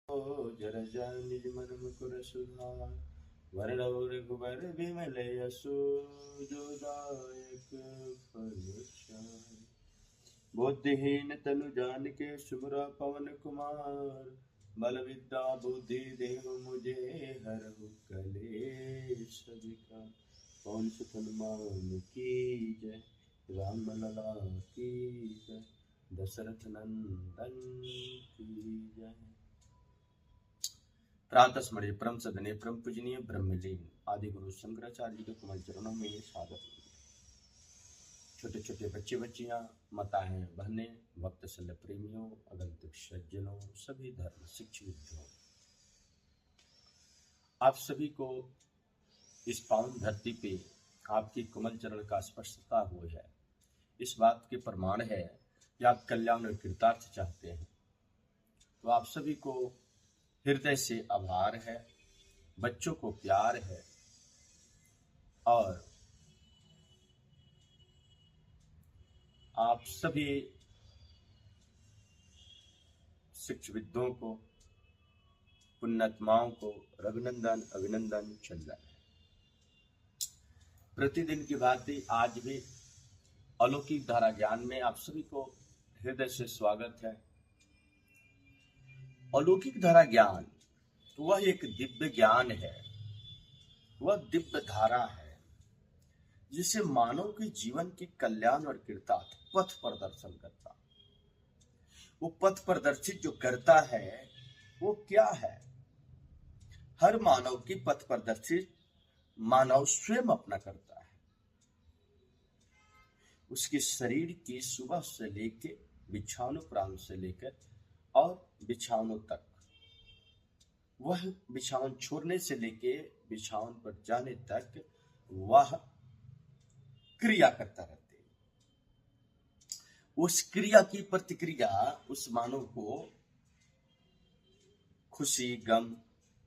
जर निज मन मुकुर सुधार वरनौ रघुबर बिमल यशु जो दायक फल चारि। बुद्धिहीन तनु जानिके सुमिरा पवन कुमार बल विद्या बुद्धि देहु मुझे हरहु कलेश विकार। पवन सुत हनुमान की जय राम लला की जय दशरथ नंदन की जय। प्रातः स्मरण परम सदने परम पूजनीय ब्रह्मलीन आदि गुरु शंकराचार्य के कमल चरणों में सादर। छोटे छोटे बच्चे बच्चियां, माताएं बहनें, भक्त सल्ल प्रेमियों, अगंतुक सज्जनों, सभी धर्म शिक्षविदों, आप सभी को इस पावन धरती पे आपकी कमल चरण का स्पर्शता हुआ है। इस बात के प्रमाण है कि आप कल्याण और कृतार्थ चाहते हैं। तो आप सभी को हृदय से आभार है, बच्चों को प्यार है और आप सभी शिक्षविदों को, पुण्यात्माओं को रघुनंदन अभिनंदन चल रहा है। प्रतिदिन की भांति आज भी अलौकिक धारा ज्ञान में आप सभी को हृदय से स्वागत है। अलौकिक धारा ज्ञान वह एक दिव्य ज्ञान है, वह दिव्य धारा है जिसे मानव के जीवन के कल्याण और कृतार्थ पथ प्रदर्शन करता। वो पथ प्रदर्शित जो करता है वो क्या है? हर मानव की पथ प्रदर्शित मानव स्वयं अपना करता है। उसके शरीर की सुबह से लेकर बिछावनों प्रांत से लेकर और बिछावनों तक, वह बिछावन छोड़ने से लेके बिछावन पर जाने तक वह क्रिया करता रहते। उस क्रिया की प्रतिक्रिया उस मानव को खुशी गम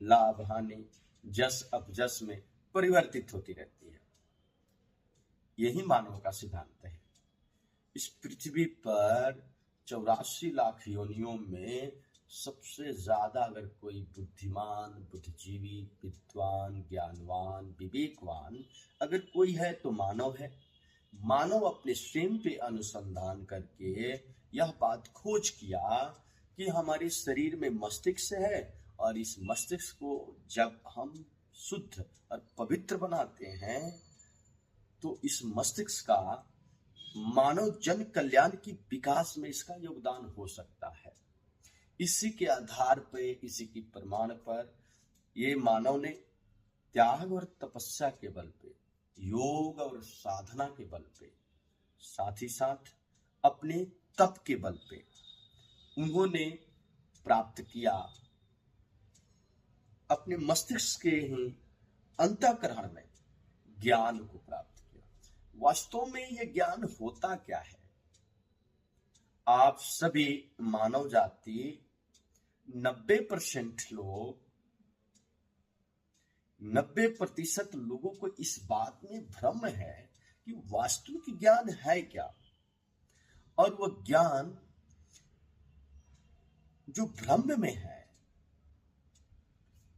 लाभ हानि जस अपजस में परिवर्तित होती रहती है। यही मानव का सिद्धांत है। इस पृथ्वी पर 84 लाख योनियों में सबसे ज्यादा अगर कोई बुद्धिमान, बुद्धिजीवी, विद्वान, ज्ञानवान, विवेकवान अगर कोई है तो मानव है। मानव अपने स्वयं पे अनुसंधान करके यह बात खोज किया कि हमारे शरीर में मस्तिष्क है और इस मस्तिष्क को जब हम शुद्ध और पवित्र बनाते हैं तो इस मस्तिष्क का मानव जन कल्याण की विकास में इसका योगदान हो सकता है। इसी के आधार पे, इसी की प्रमाण पर ये मानव ने त्याग और तपस्या के बल पे, योग और साधना के बल पे, साथ ही साथ अपने तप के बल पे उन्होंने प्राप्त किया, अपने मस्तिष्क के ही अंतःकरण में ज्ञान को प्राप्त किया। वास्तव में यह ज्ञान होता क्या है? आप सभी मानव जाति 90% लोग, 90% लोगों को इस बात में भ्रम है कि वास्तविक ज्ञान है क्या, और वह ज्ञान जो भ्रम में है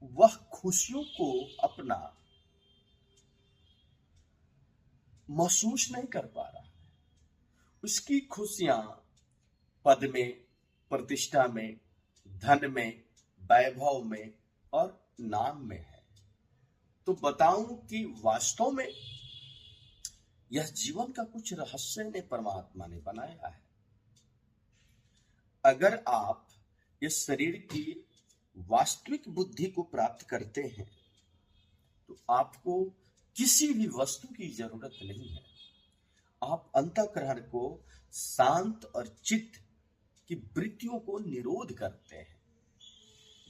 वह खुशियों को अपना महसूस नहीं कर पा रहा है। उसकी खुशियां पद में, प्रतिष्ठा में, धन में, वैभव में और नाम में है। तो बताऊं कि वास्तव में यह जीवन का कुछ रहस्य ने परमात्मा ने बनाया है। अगर आप इस शरीर की वास्तविक बुद्धि को प्राप्त करते हैं तो आपको किसी भी वस्तु की जरूरत नहीं है। आप अंतःकरण को शांत और चित्त की वृत्तियों को निरोध करते हैं।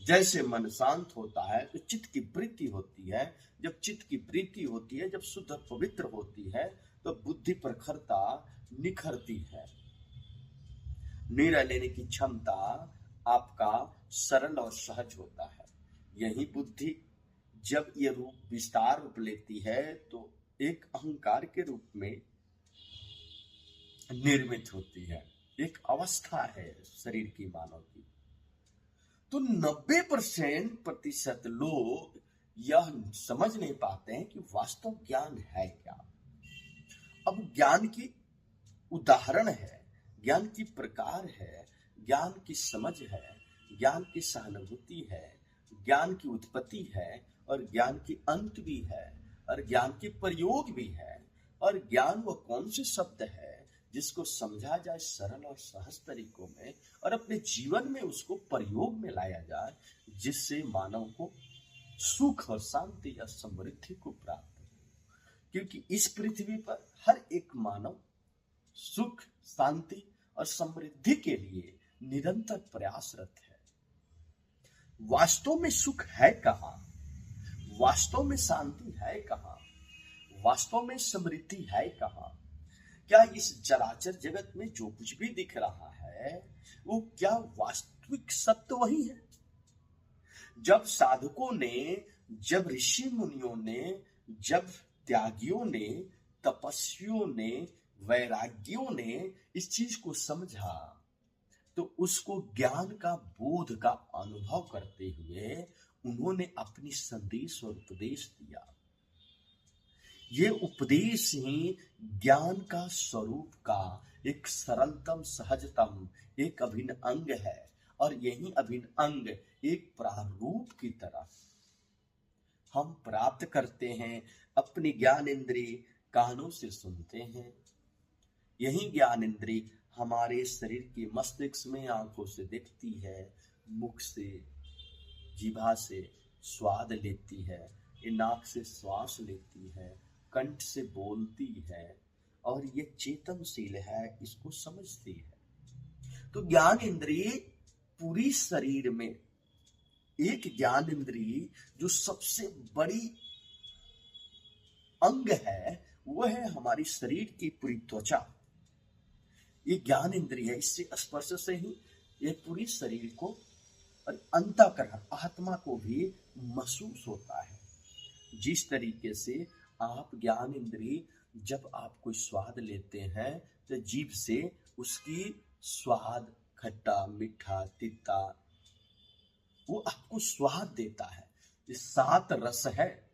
जैसे मन शांत होता है तो चित्त की वृत्ति होती है। जब चित्त की वृत्ति होती है, जब शुद्ध और पवित्र होती है तो बुद्धि प्रखरता निखरती है। निर्णय लेने की क्षमता आपका सरल और सहज होता है। यही बुद्धि जब ये रूप विस्तार रूप लेती है तो एक अहंकार के रूप में निर्मित होती है। एक अवस्था है शरीर की, मानव की। तो 90% लोग यह समझ नहीं पाते हैं कि वास्तव ज्ञान है क्या। अब ज्ञान की उदाहरण है, ज्ञान की प्रकार है, ज्ञान की समझ है, ज्ञान की सहानुभूति है, ज्ञान की उत्पत्ति है और ज्ञान की अंत भी है और ज्ञान की प्रयोग भी है। और ज्ञान वो कौन से शब्द है जिसको समझा जाए सरल और सहज तरीकों में और अपने जीवन में उसको प्रयोग में लाया जाए, जिससे मानव को सुख और शांति या समृद्धि को प्राप्त हो। क्योंकि इस पृथ्वी पर हर एक मानव सुख, शांति और समृद्धि के लिए निरंतर प्रयासरत है। वास्तव में सुख है कहाँ? वास्तव में शांति है कहाँ? वास्तव में समृद्धि है कहाँ? क्या इस चराचर जगत में जो कुछ भी दिख रहा है वो क्या वास्तविक सत्य वही है? जब साधकों ने, जब ऋषि मुनियों ने, जब त्यागियों ने, तपस्वियों ने, वैरागियों ने इस चीज को समझा तो उसको ज्ञान का, बोध का अनुभव करते हुए उन्होंने अपनी संदेश और उपदेश दिया। ये उपदेश ही ज्ञान का स्वरूप का एक सरलतम, सहजतम एक अभिन्न अंग है और यही अभिन्न अंग एक प्रारूप की तरह हम प्राप्त करते हैं। अपनी ज्ञान इंद्रिय कानों से सुनते हैं, यही ज्ञान इंद्रिय हमारे शरीर की मस्तिष्क में आंखों से देखती है, मुख से, जीभा से स्वाद लेती है, नाक से श्वास लेती है, कंठ से बोलती है और ये चेतनशील है, इसको समझती है। तो ज्ञान इंद्रिय पूरी शरीर में एक ज्ञान इंद्रिय जो सबसे बड़ी अंग है वह है हमारी शरीर की पूरी त्वचा। ये ज्ञान इंद्रिय है, इससे स्पर्श से ही ये पूरी शरीर को और अंतःकरण आत्मा को भी महसूस होता है। जिस तरीके से आप ज्ञान इंद्रिय जब आप कोई स्वाद लेते हैं तो जीभ से उसकी स्वाद, खट्टा, मीठा, तीता, वो आपको स्वाद देता है। ये 7 रस है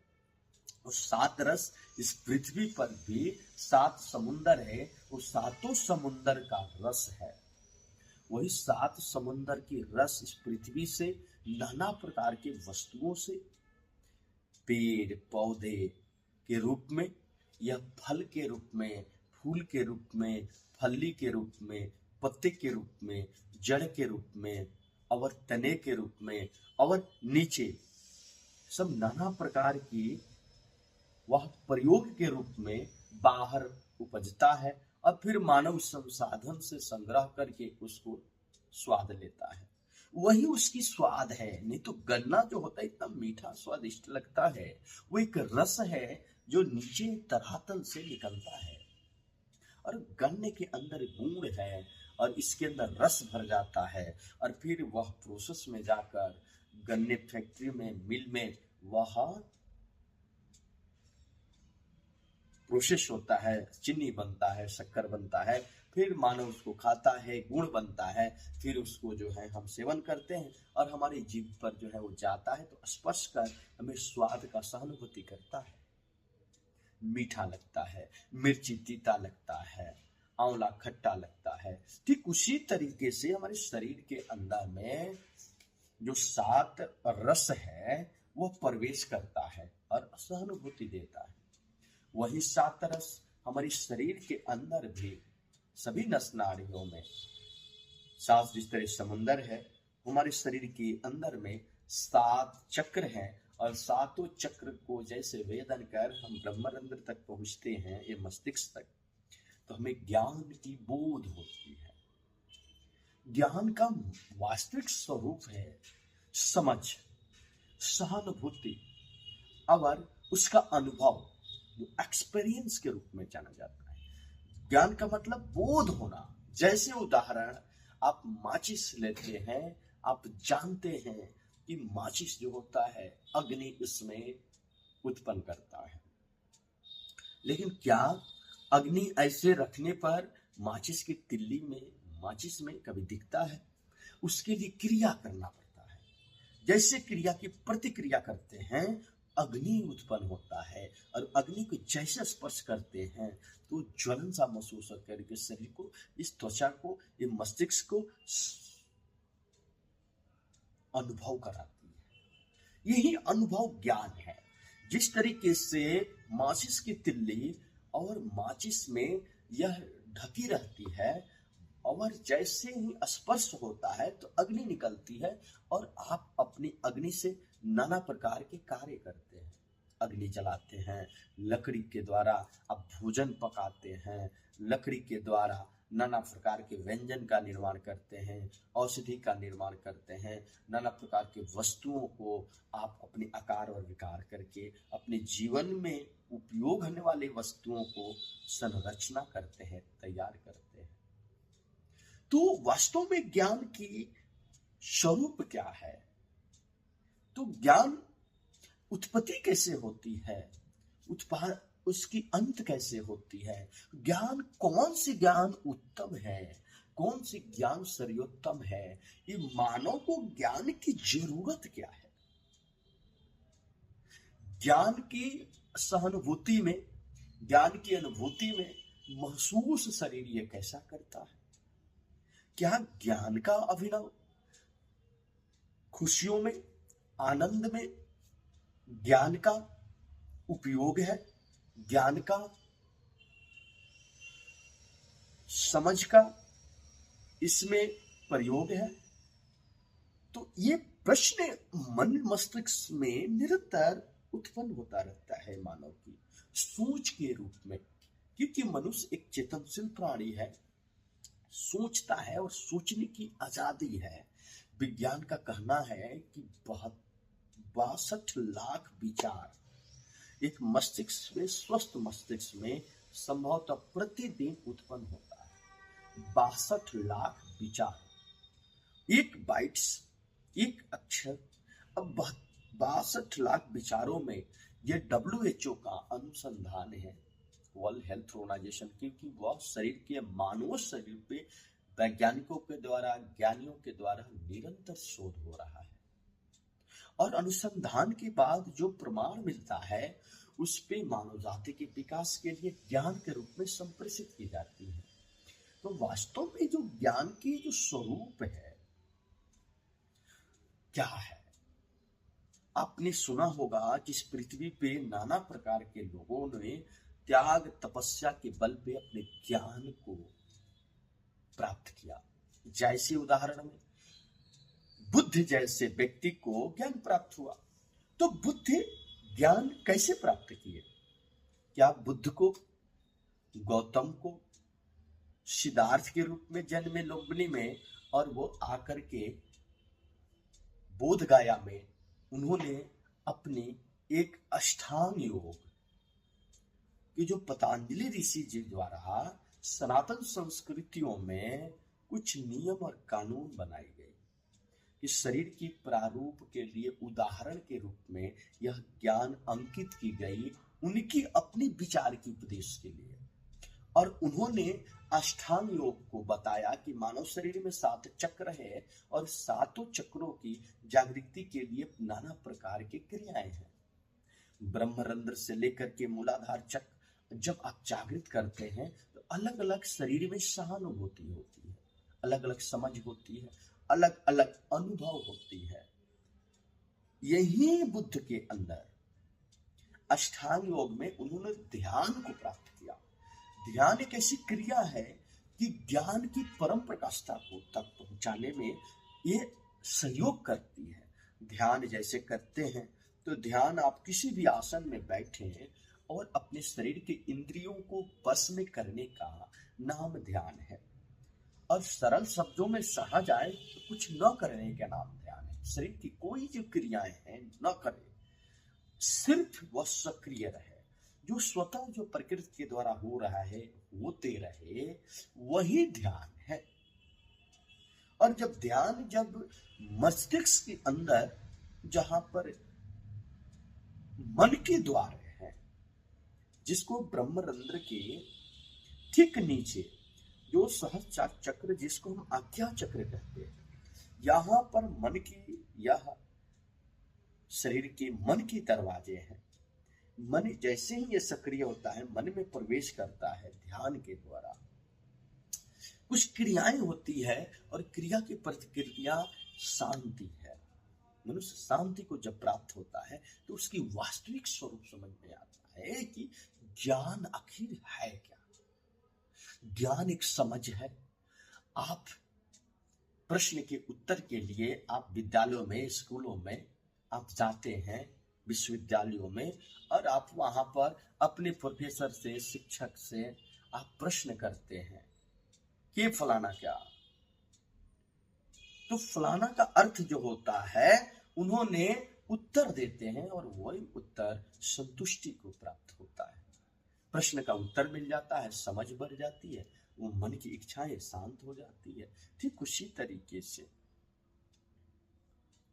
और 7 रस इस पृथ्वी पर भी 7 समुंदर है, वो 7 समुंदर का रस है। वही 7 समुंदर की रस इस पृथ्वी से नाना प्रकार के वस्तुओं से, पेड़ पौधे के रूप में या फल के रूप में, फूल के रूप में, फली के रूप में, पत्ते के रूप में, जड़ के रूप में और तने के रूप में और नीचे सब नाना प्रकार की वह प्रयोग के रूप में बाहर उपजता है और फिर मानव संसाधन से संग्रह करके उसको स्वाद लेता है। वही उसकी स्वाद है। नहीं तो गन्ना जो होता है इतना मीठा स्वादिष्ट लगता है, वो एक रस है जो नीचे तरातल से निकलता है और गन्ने के अंदर गुण है और इसके अंदर रस भर जाता है और फिर वह प्रोसेस में जाकर गन्ने फैक्ट्री में, मिल में वह प्रोसेस होता है, चीनी बनता है, शक्कर बनता है, फिर मानव उसको खाता है, गुण बनता है, फिर उसको जो है हम सेवन करते हैं और हमारी जीभ पर जो है वो जाता है तो स्पर्श कर हमें स्वाद का सहानुभूति करता है। मीठा लगता है, मिर्ची तीता लगता है, आंवला खट्टा लगता है। ठीक उसी तरीके से हमारे शरीर के अंदर में जो 7 रस है वो प्रवेश करता है और सहानुभूति देता है। वही 7 रस हमारी शरीर के अंदर भी सभी नस नाड़ियों में, 7 जिस तरह समुंदर है हमारे शरीर के अंदर में 7 चक्र हैं और 7 चक्र को जैसे वेदन कर हम ब्रह्मरंध्र तक पहुंचते हैं, ये मस्तिष्क तक, तो हमें ज्ञान की बोध होती है। ज्ञान का वास्तविक स्वरूप है समझ, सहानुभूति और उसका अनुभव जो एक्सपीरियंस के रूप में जाना जाता है। ज्ञान का मतलब बोध होना। जैसे उदाहरण आप माचिस लेते हैं, आप जानते हैं कि माचिस जो होता है अग्नि इसमें उत्पन्न करता है, लेकिन क्या अग्नि ऐसे रखने पर माचिस में कभी दिखता है? उसके लिए क्रिया करना पड़ता है। जैसे क्रिया की प्रतिक्रिया करते हैं, अग्नि उत्पन्न होता है, और अग्नि को जैसे स्पर्श करते हैं तो ज्वलन सा महसूस करके शरीर को, इस त्वचा को, ये मस्तिष्क को अनुभव कराती है। यही अनुभव ज्ञान है। जिस तरीके से माचिस की तिल्ली और माचिस में यह ढकी रहती है, और जैसे ही स्पर्श होता है तो अग्नि निकलती है, और आप अपनी अग्नि से नाना प्रकार के कार्य करते हैं। अग्नि जलाते हैं, लकड़ी के द्वारा आप भोजन पकाते हैं, लकड़ी के द्वारा नाना प्रकार के व्यंजन का निर्माण करते हैं, औषधि का निर्माण करते हैं, नाना प्रकार के वस्तुओं को आप अपने आकार और विकार करके अपने जीवन में उपयोग होने वाले वस्तुओं को संरचना करते हैं, तैयार करते हैं। तो वास्तव में ज्ञान की स्वरूप क्या है? तो ज्ञान उत्पत्ति कैसे होती है, उसकी अंत कैसे होती है, ज्ञान, कौन सी ज्ञान उत्तम है, कौन सी ज्ञान सर्वोत्तम है, ये मानव को ज्ञान की जरूरत क्या है? ज्ञान की सहानुभूति में, ज्ञान की अनुभूति में महसूस शरीर ये कैसा करता है? क्या ज्ञान का अभिनव खुशियों में, आनंद में ज्ञान का उपयोग है, ज्ञान का समझ का इसमें प्रयोग है? तो ये प्रश्न मन मस्तिष्क में निरंतर उत्पन्न होता रहता है मानव की सोच के रूप में, क्योंकि मनुष्य एक चेतनशील प्राणी है, सोचता है और सोचने की आजादी है। विज्ञान का कहना है कि 62 लाख विचार एक मस्तिष्क में, स्वस्थ मस्तिष्क में संभवतः प्रतिदिन उत्पन्न होता है। 62 लाख विचार, एक बाइट्स, एक अक्षर। अब 62 लाख विचारों में यह WHO का अनुसंधान है, वर्ल्ड हेल्थ ऑर्गेनाइजेशन, क्योंकि वह शरीर के, मानव शरीर पे वैज्ञानिकों के द्वारा, ज्ञानियों के द्वारा निरंतर शोध हो रहा है, और अनुसंधान के बाद जो प्रमाण मिलता है उस पे मानव जाति के विकास के लिए ज्ञान के रूप में संप्रेषित की जाती है। तो वास्तव में जो ज्ञान की जो स्वरूप है क्या है? आपने सुना होगा कि इस पृथ्वी पे नाना प्रकार के लोगों ने त्याग तपस्या के बल पे अपने ज्ञान को प्राप्त किया। जैसे उदाहरण में बुद्ध जैसे व्यक्ति को ज्ञान प्राप्त हुआ। तो बुद्ध ज्ञान कैसे प्राप्त किए? क्या बुद्ध को, गौतम को सिद्धार्थ के रूप में जन्मे लुम्बिनी में, और वो आकर के बोध गया में उन्होंने अपनी एक अष्टांग योग कि जो पतंजलि ऋषि जी द्वारा सनातन संस्कृतियों में कुछ नियम और कानून बनाए गए, इस शरीर की प्रारूप के लिए उदाहरण के रूप में यह ज्ञान अंकित की गई उनकी अपनी विचार की उपदेश के लिए। और उन्होंने अष्टांग योग को बताया कि मानव शरीर में 7 चक्र है, और 7 चक्रों की जागृति के लिए नाना प्रकार की क्रियाएं हैं। ब्रह्मरंध्र से लेकर के मूलाधार चक्र जब आप जागृत करते हैं तो अलग अलग शरीर में सहानुभूति होती है, अलग अलग समझ होती है, अलग अलग अनुभव होती है। यही बुद्ध के अंदर अष्टांग योग में उन्होंने ध्यान को प्राप्त किया। ध्यान एक ऐसी क्रिया है कि ज्ञान की परम प्रकाष्ठा को तक पहुंचाने में ये सहयोग करती है। ध्यान जैसे करते हैं तो ध्यान, आप किसी भी आसन में बैठे और अपने शरीर के इंद्रियों को बस में करने का नाम ध्यान है। और सरल शब्दों में कहा जाए तो कुछ न करने का नाम ध्यान है। शरीर की कोई जो क्रियाएं हैं न करे, सिर्फ वह सक्रिय रहे, जो स्वतः जो प्रकृति के द्वारा हो रहा है होते रहे, वही ध्यान है। और जब ध्यान, जब मस्तिष्क के अंदर जहां पर मन के द्वार है, जिसको ब्रह्मरंध्र के ठीक नीचे जो सहस्त्रार चक्र, जिसको हम आज्ञा चक्र कहते हैं, यहाँ पर मन की यह शरीर के मन के दरवाजे हैं। मन जैसे ही ये सक्रिय होता है, मन में प्रवेश करता है ध्यान के द्वारा, कुछ क्रियाएं होती है और क्रिया की प्रतिक्रिया शांति है। मनुष्य शांति को जब प्राप्त होता है तो उसकी वास्तविक स्वरूप समझ में आता है कि ज्ञान आखिर है क्या। ज्ञान एक समझ है। आप प्रश्न के उत्तर के लिए आप विद्यालयों में, स्कूलों में आप जाते हैं, विश्वविद्यालयों में, और आप वहां पर अपने प्रोफेसर से, शिक्षक से आप प्रश्न करते हैं कि फलाना क्या, तो फलाना का अर्थ जो होता है उन्होंने उत्तर देते हैं और वही उत्तर संतुष्टि को प्राप्त होता है। प्रश्न का उत्तर मिल जाता है, समझ बढ़ जाती है, वो मन की इच्छाएं शांत हो जाती है। ठीक उसी तरीके से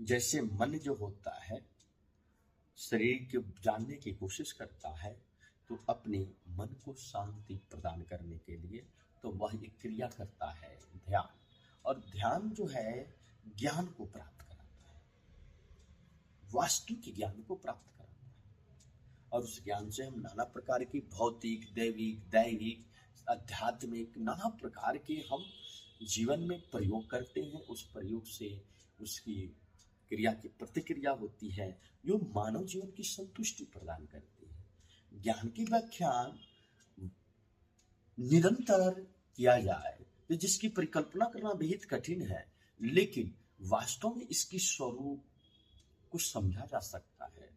जैसे मन जो होता है शरीर को जानने की कोशिश करता है, तो अपने मन को शांति प्रदान करने के लिए तो वह एक क्रिया करता है ध्यान, और ध्यान जो है ज्ञान को प्राप्त कराता है, वास्तविक ज्ञान को प्राप्त कराता है। और उस ज्ञान से हम नाना प्रकार की भौतिक, दैविक, दैहिक, आध्यात्मिक नाना प्रकार के हम जीवन में प्रयोग करते हैं। उस प्रयोग से उसकी क्रिया की प्रतिक्रिया होती है जो मानव जीवन की संतुष्टि प्रदान करती है। ज्ञान की व्याख्यान निरंतर किया जाए तो जिसकी परिकल्पना करना बेहद कठिन है, लेकिन वास्तव में इसकी स्वरूप को समझा जा सकता है,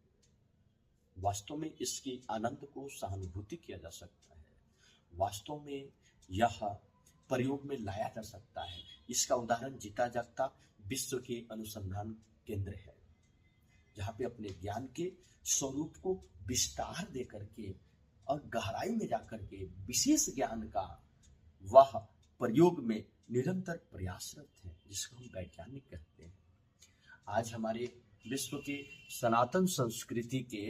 वास्तव में इसकी आनंद को सहानुभूति किया जा सकता है, वास्तव में यह प्रयोग में लाया जा सकता है। इसका उदाहरण जीता जागता विश्व के अनुसंधान केंद्र है, जहाँ पे अपने ज्ञान के स्वरूप को विस्तार दे करके और गहराई में जाकर के विशेष ज्ञान का वह प्रयोग में निरंतर प्रयासरत है, जिसको हम वैज्ञानिक कहते हैं। आज हमारे विश्व के सनातन संस्कृति के